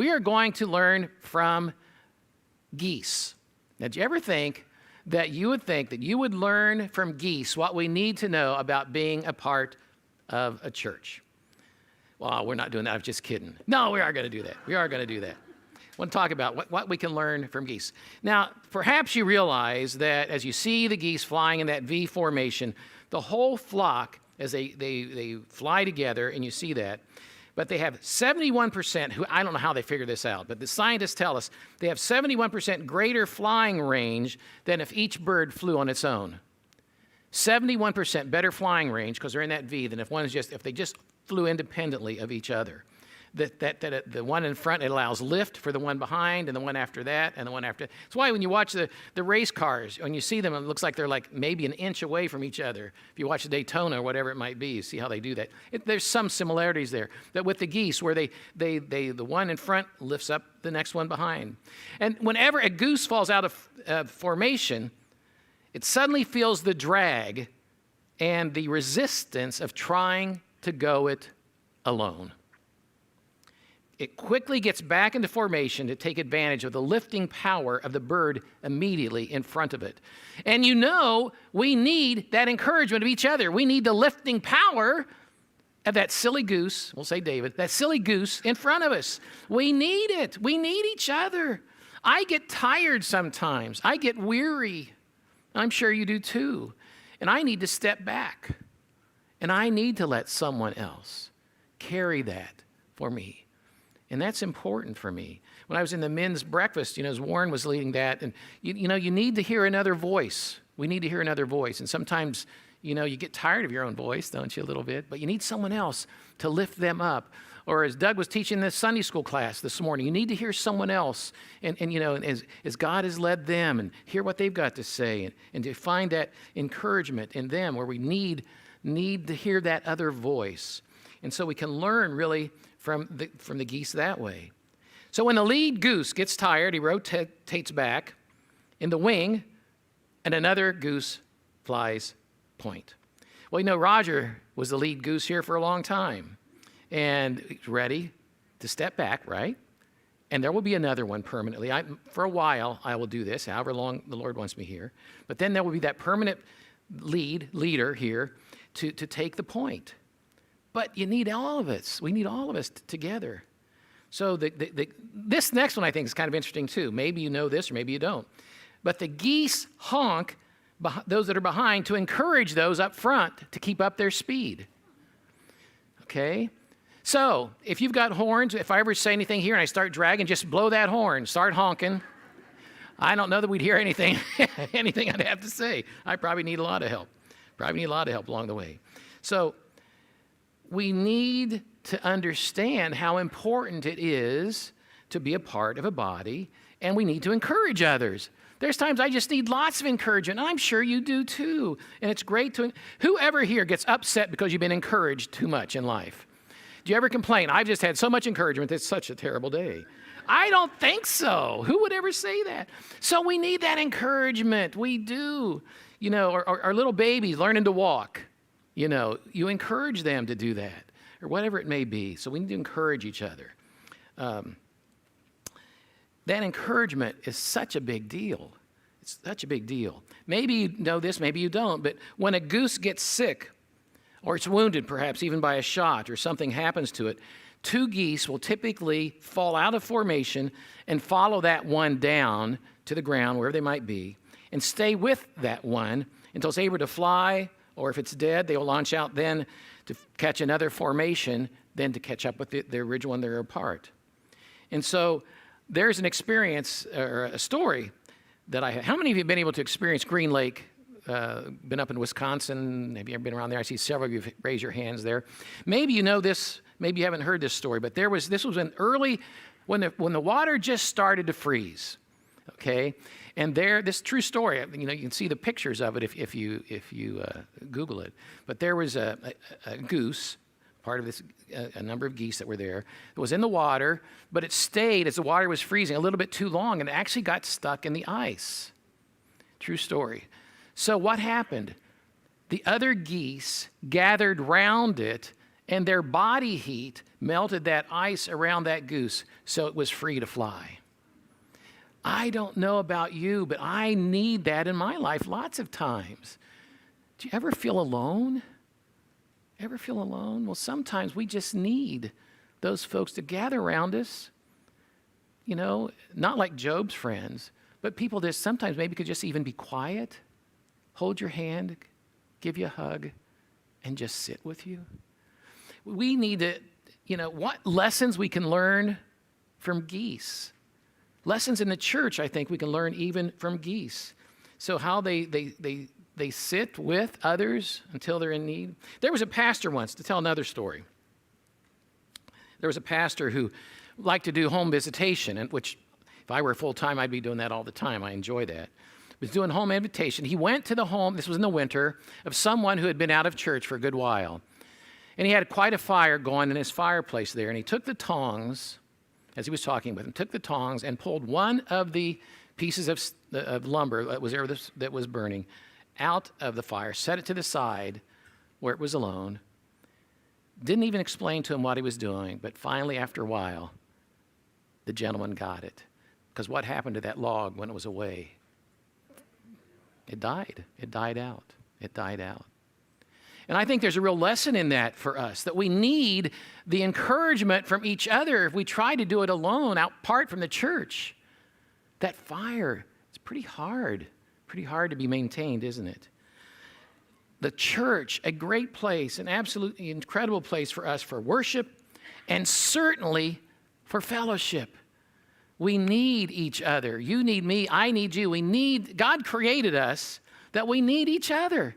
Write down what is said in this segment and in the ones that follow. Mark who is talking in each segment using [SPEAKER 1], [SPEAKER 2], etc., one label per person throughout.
[SPEAKER 1] We are going to learn from geese. Now, did you ever think that you would learn from geese what we need to know about being a part of a church? Well, we're not doing that. I'm just kidding. No, we are going to do that. We are going to do that. I want to talk about what we can learn from geese. Now, perhaps you realize that as you see the geese flying in that V formation, the whole flock, as they fly together, and you see that, but they have 71%, who I don't know how they figure this out, but the scientists tell us they have 71% greater flying range than if each bird flew on its own. 71% better flying range because they're in that V than if they just flew independently of each other. The one in front, it allows lift for the one behind, and the one after that, and the one after. That's why when you watch the race cars, when you see them, it looks like they're like maybe an inch away from each other. If you watch the Daytona or whatever it might be, you see how they do that. There's some similarities there. That with the geese, where the one in front lifts up the next one behind. And whenever a goose falls out of formation, it suddenly feels the drag and the resistance of trying to go it alone. It quickly gets back into formation to take advantage of the lifting power of the bird immediately in front of it. And we need that encouragement of each other. We need the lifting power of that silly goose, we'll say David, that silly goose in front of us. We need it. We need each other. I get tired sometimes. I get weary. I'm sure you do too. And I need to step back. And I need to let someone else carry that for me. And that's important for me. When I was in the men's breakfast, as Warren was leading that, and you need to hear another voice. We need to hear another voice. And sometimes, you get tired of your own voice, don't you, a little bit? But you need someone else to lift them up. Or as Doug was teaching this Sunday school class this morning, you need to hear someone else. And as God has led them, and hear what they've got to say, and to find that encouragement in them where we need to hear that other voice. And so we can learn really from the geese that way. So when the lead goose gets tired, he rotates back in the wing, and another goose flies point. Well, Roger was the lead goose here for a long time, and he's ready to step back, right? And there will be another one permanently. For a while, I will do this, however long the Lord wants me here. But then there will be that permanent leader here to take the But you need all of us. We need all of us together. So this next one I think is kind of interesting too. Maybe you know this or maybe you don't. But the geese honk those that are behind to encourage those up front to keep up their speed. Okay? So if you've got horns, if I ever say anything here and I start dragging, just blow that horn, start honking. I don't know that we'd hear anything I'd have to say. I probably need a lot of help. Along the way. So we need to understand how important it is to be a part of a body, and we need to encourage others. There's times I just need lots of encouragement. I'm sure you do too. And it's great whoever here gets upset because you've been encouraged too much in life? Do you ever complain, I've just had so much encouragement, it's such a terrible day? I don't think so. Who would ever say that? So we need that encouragement. We do. Our little babies learning to walk. You encourage them to do that, or whatever it may be. So we need to encourage each other. That encouragement is such a big deal. It's such a big deal. Maybe you know this, maybe you don't, but when a goose gets sick, or it's wounded perhaps even by a shot, or something happens to it, two geese will typically fall out of formation and follow that one down to the ground, wherever they might be, and stay with that one until it's able to fly, or if it's dead, they will launch out then to catch another formation, then to catch up with the original one they're apart. And so there's an experience, or a story that I had. How many of you have been able to experience Green Lake? Been up in Wisconsin? Have you ever been around there? I see several of you raise your hands there. Maybe you know this, maybe you haven't heard this story, but this was when the water just started to freeze. Okay, and this true story. You can see the pictures of it if you Google it. But there was a goose, part of this, a number of geese that were there. It was in the water, but it stayed as the water was freezing a little bit too long, and it actually got stuck in the ice. True story. So what happened? The other geese gathered round it, and their body heat melted that ice around that goose so it was free to fly. I don't know about you, but I need that in my life lots of times. Do you ever feel alone? Ever feel alone? Well, sometimes we just need those folks to gather around us. You know, not like Job's friends, but people that sometimes maybe could just even be quiet, hold your hand, give you a hug, and just sit with you. We need to, what lessons we can learn from Geese. Lessons in the church, I think we can learn even from Geese. So how they sit with others until they're in need. There was a pastor once, to tell another story. There was a pastor who liked to do home visitation, and which if I were full-time, I'd be doing that all the time. I enjoy that. He was doing home invitation. He went to the home, this was in the winter, of someone who had been out of church for a good while. And he had quite a fire going in his fireplace there, and he took the tongs, as he was talking with him, took the tongs and pulled one of the pieces of lumber that was burning out of the fire, set it to the side where it was alone, didn't even explain to him what he was doing, but finally, after a while, the gentleman got it. Because what happened to that log when it was away? It died. It died out. It died out. And I think there's a real lesson in that for us, that we need the encouragement from each other if we try to do it alone, apart from the church. That fire, it's pretty hard to be maintained, isn't it? The church, a great place, an absolutely incredible place for us for worship and certainly for fellowship. We need each other. You need me, I need you. God created us that we need each other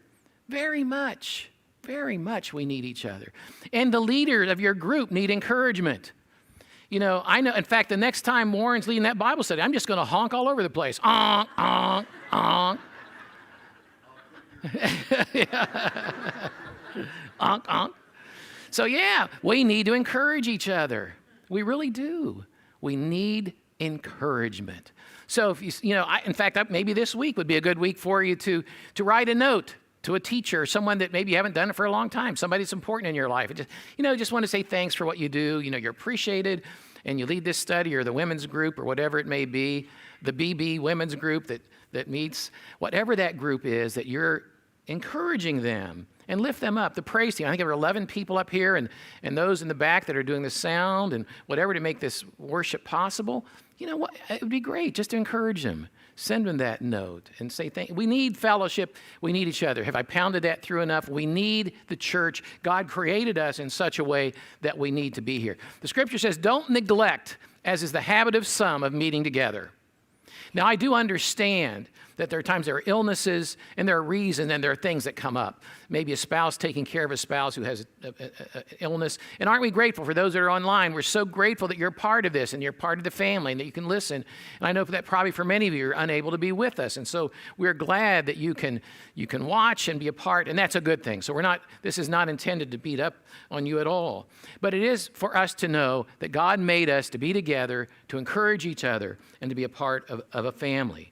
[SPEAKER 1] very much. Very much we need each other. And the leaders of your group need encouragement. I know, in fact, the next time Warren's leading that Bible study, I'm just going to honk all over the place. Honk, honk, honk. Honk, honk. So yeah, we need to encourage each other. We really do. We need encouragement. So if in fact, maybe this week would be a good week for you to write a note to a teacher, someone that maybe you haven't done it for a long time, somebody that's important in your life. Just want to say thanks for what you do. You're appreciated, and you lead this study or the women's group or whatever it may be, the BB women's group that meets, whatever that group is, that you're encouraging them and lift them up. The praise team, I think there are 11 people up here and those in the back that are doing the sound and whatever to make this worship possible. You know what? It would be great just to encourage them. Send them that note and say, we need fellowship. We need each other. Have I pounded that through enough? We need the church. God created us in such a way that we need to be here. The scripture says, don't neglect, as is the habit of some, of meeting together. Now, I do understand that there are times there are illnesses and there are reasons and there are things that come up. Maybe a spouse taking care of a spouse who has an illness. And aren't we grateful for those that are online? We're so grateful that you're part of this and you're part of the family and that you can listen. And I know that probably for many of you are unable to be with us. And so we're glad that you can watch and be a part, and that's a good thing. So this is not intended to beat up on you at all. But it is for us to know that God made us to be together, to encourage each other, and to be a part of a family.